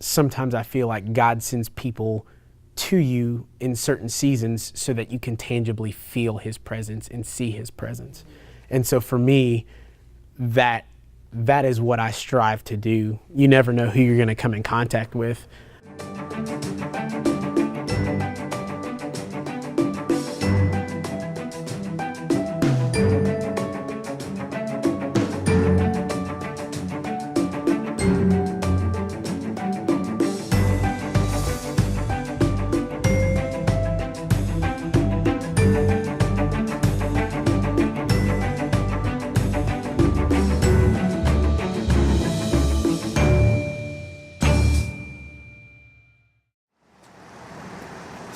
sometimes I feel like God sends people to you in certain seasons so that you can tangibly feel his presence and see his presence. And so for me, that is what I strive to do. You never know who you're going to come in contact with.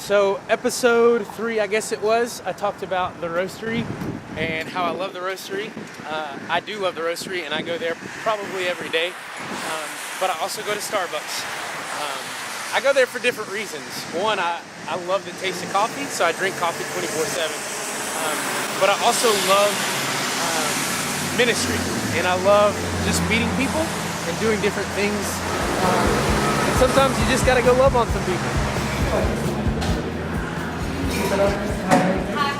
So episode 3, I guess it was, I talked about the roastery and how I love the roastery. I do love the roastery, and I go there probably every day, but I also go to Starbucks. I go there for different reasons. One, I love the taste of coffee, so I drink coffee 24/7. But I also love ministry, and I love just meeting people and doing different things. And sometimes you just gotta go love on some people. Hi,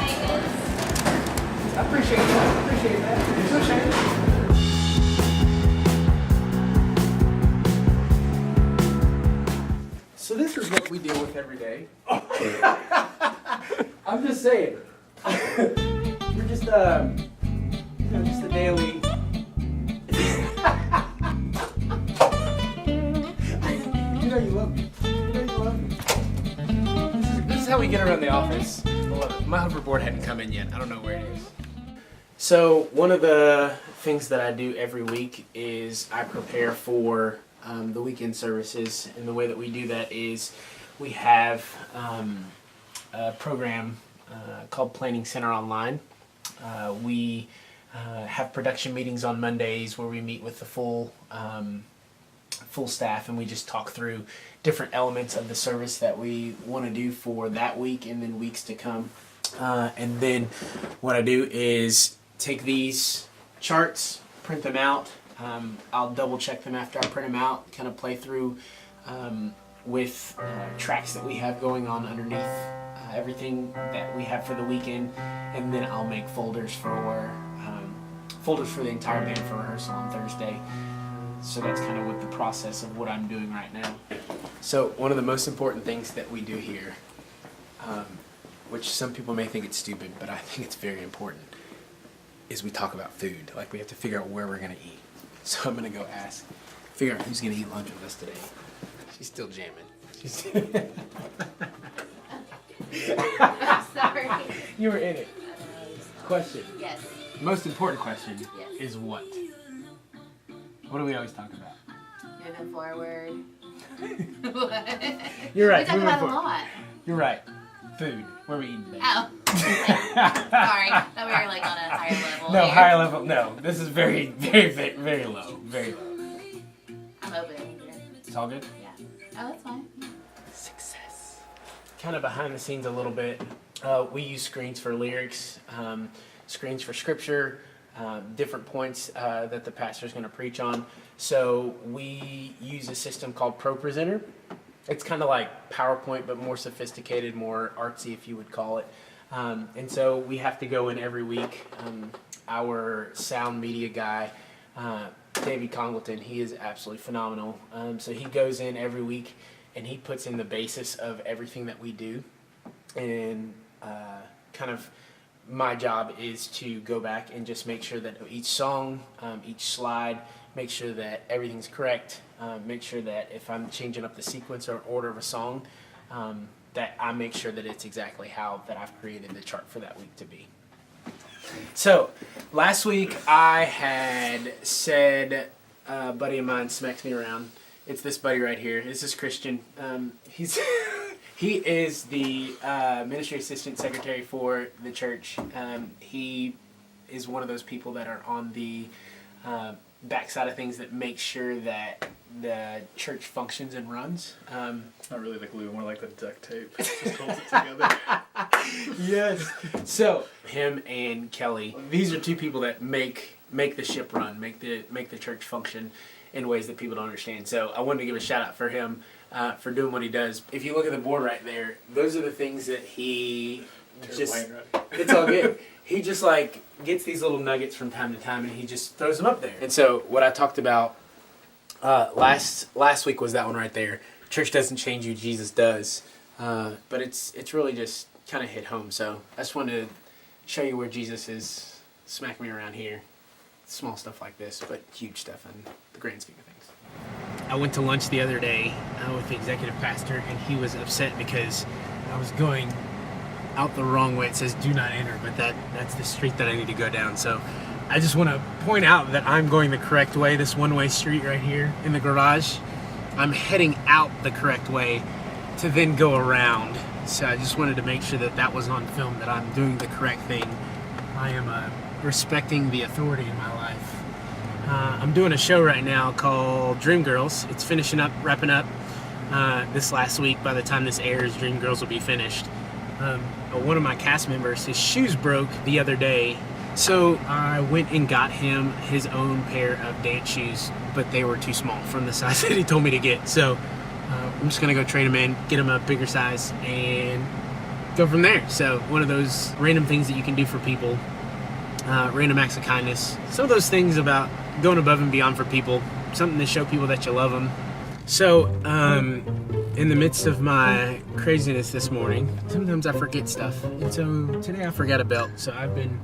Megan. I appreciate that. You're so shy. So this is what we deal with every day. I'm just saying. We're just just a daily. You know you love me. This is how we get around the office. My hoverboard hadn't come in yet. I don't know where it is. So one of the things that I do every week is I prepare for the weekend services, and the way that we do that is we have a program called Planning Center Online. We have production meetings on Mondays where we meet with the full staff, and we just talk through different elements of the service that we want to do for that week and then weeks to come. And then what I do is take these charts, print them out. I'll double check them after I print them out, kind of play through with tracks that we have going on underneath everything that we have for the weekend, and then I'll make folders for the entire band for rehearsal on Thursday. So that's kind of what the process of what I'm doing right now. So one of the most important things that we do here, which some people may think it's stupid, but I think it's very important, is we talk about food. Like, we have to figure out where we're going to eat. So I'm going to go figure out who's going to eat lunch with us today. She's still jamming. Sorry. You were in it. Question. Yes. Most important question Yes. is what? What do we always talk about? Moving forward. You're right. We talk about a lot. You're right. Food. Where are we eating today? Oh. Sorry. Thought we were like on a higher level. No, here. higher level. No, this is very, very, very, very low. Very low. I'm open. It's all good? Yeah. Oh, that's fine. Success. Kind of behind the scenes a little bit. We use screens for lyrics, screens for scripture, different points that the pastor's going to preach on. So we use a system called Pro Presenter. It's kind of like PowerPoint, but more sophisticated, more artsy, if you would call it. And so we have to go in every week. Our sound media guy, Davey Congleton, he is absolutely phenomenal. So he goes in every week and he puts in the basis of everything that we do. And kind of my job is to go back and just make sure that each song, each slide, make sure that everything's correct, make sure that if I'm changing up the sequence or order of a song, that I make sure that it's exactly how that I've created the chart for that week to be. So, last week I had said, a buddy of mine smacks me around. It's this buddy right here. This is Christian. He is the ministry assistant secretary for the church. He is one of those people that are on the backside of things that make sure that the church functions and runs. Not really the glue, more like the duct tape. Just holds it together. Yes. So him and Kelly, these are two people that make the ship run, make the church function. in ways that people don't understand. So I wanted to give a shout out for him for doing what he does. If you look at the board right there, those are the things that he just, it's all good. He just like gets these little nuggets from time to time and he just throws them up there. And so what I talked about last week was that one right there. Church doesn't change you, Jesus does. But it's really just kind of hit home. So I just wanted to show you where Jesus is smacking me around here. Small stuff like this, but huge stuff in the grand scheme of things. I went to lunch the other day with the executive pastor, and he was upset because I was going out the wrong way. It says do not enter, but that's the street that I need to go down. So I just want to point out that I'm going the correct way, this one-way street right here in the garage. I'm heading out the correct way to then go around. So I just wanted to make sure that that was on film, that I'm doing the correct thing. I am respecting the authority in my life. I'm doing a show right now called Dream Girls. It's finishing up, wrapping up this last week. By the time this airs, Dream Girls will be finished. One of my cast members, his shoes broke the other day, so I went and got him his own pair of dance shoes, but they were too small from the size that he told me to get. So I'm just gonna go trade him in, get him a bigger size, and go from there. So one of those random things that you can do for people, random acts of kindness, some of those things about going above and beyond for people, something to show people that you love them. So in the midst of my craziness this morning, sometimes I forget stuff, and so today I forgot a belt, so I've been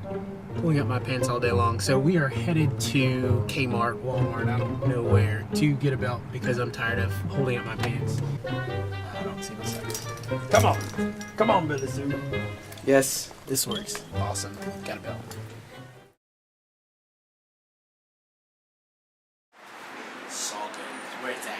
pulling up my pants all day long. So we are headed to Kmart, Walmart, I don't know where, to get a belt because I'm tired of holding up my pants. I don't see what's up. Come on, Billy Sue. Yes, this works. Awesome, got a belt. Salted, where it's at.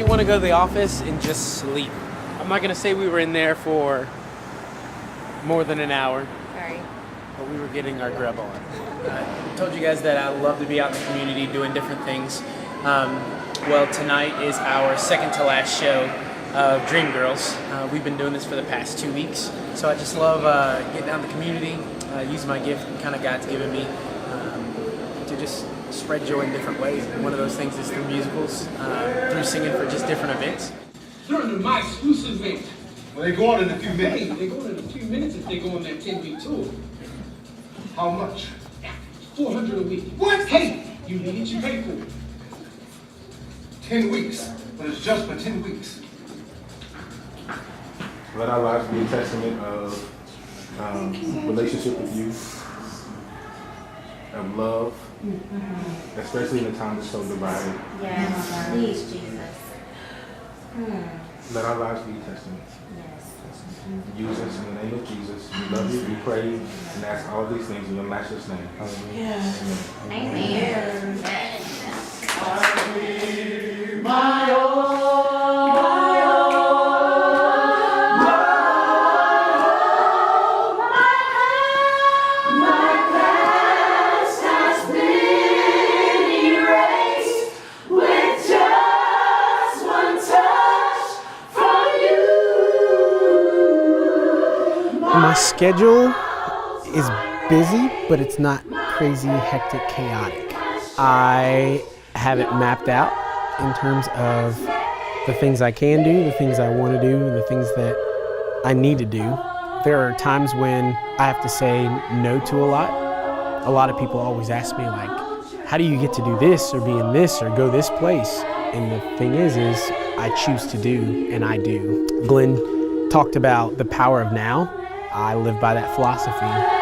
Want to go to the office and just sleep. I'm not going to say we were in there for more than an hour. Sorry. But we were getting our grub on. I told you guys that I love to be out in the community doing different things. Well, tonight is our second to last show of Dream Girls. We've been doing this for the past 2 weeks. So I just love getting out in the community, using my gift and kind of God's given me to just spread joy in different ways. And one of those things is through musicals, through singing for just different events. They're under my exclusive event. Well, they go on in a few minutes. Hey, they go in a few minutes if they go on that 10-week tour. How much? $400 a week. What? Hey, you need it, you pay for it. 10 weeks. But it's just for 10 weeks. Let our lives be a testament of relationship with you, of love, especially in a time that's so divided. Yes, please, Jesus. Let our lives be a testament. Yes. Use us in the name of Jesus. We love you, we pray, and ask all these things in your matchless name. Hallelujah. Amen. My My schedule is busy, but it's not crazy, hectic, chaotic. I have it mapped out in terms of the things I can do, the things I want to do, and the things that I need to do. There are times when I have to say no to a lot. A lot of people always ask me, like, how do you get to do this or be in this or go this place? And the thing is I choose to do, and I do. Glenn talked about the power of now. I live by that philosophy.